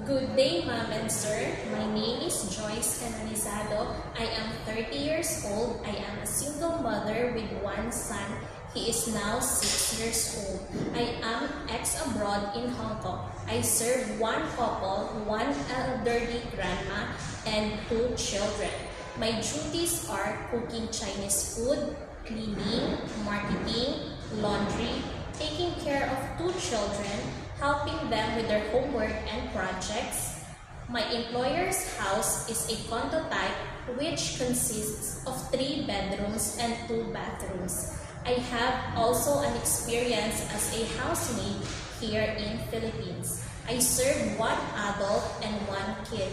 Good day, Ma'am and Sir. My name is Joyce Canalizado. I am 30 years old. I am a single mother with one son. He is now 6 years old. I am ex-abroad in Hong Kong. I serve one couple, one elderly grandma, and 2 children. My duties are cooking Chinese food, cleaning, marketing, laundry, taking care of 2 children, helping them with their homework and projects. My employer's house is a condo type which consists of 3 bedrooms and 2 bathrooms. I have also an experience as a housemaid here in Philippines. I serve 1 adult and 1 kid.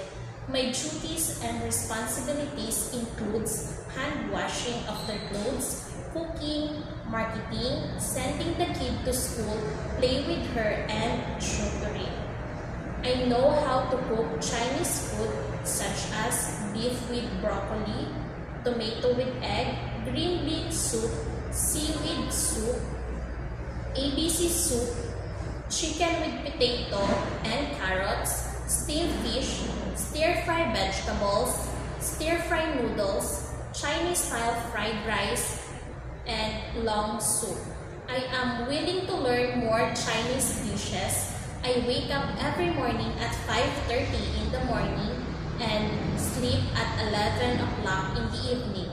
My duties and responsibilities includes hand washing of their clothes, cooking, marketing, sending the kid to school, play with her, and tutoring. I know how to cook Chinese food such as beef with broccoli, tomato with egg, green bean soup, seaweed soup, ABC soup, chicken with potato and carrots, steamed fish, stir-fry vegetables, stir-fry noodles, Chinese-style fried rice, and long soup. I am willing to learn more Chinese dishes. I wake up every morning at 5:30 in the morning and sleep at 11 o'clock in the evening.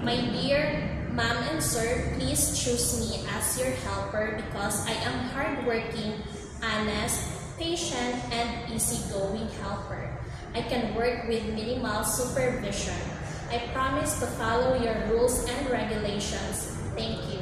My dear Ma'am and Sir, please choose me as your helper because I am hardworking, honest, patient, and easygoing helper. I can work with minimal supervision. I promise to follow your rules and regulations. Thank you.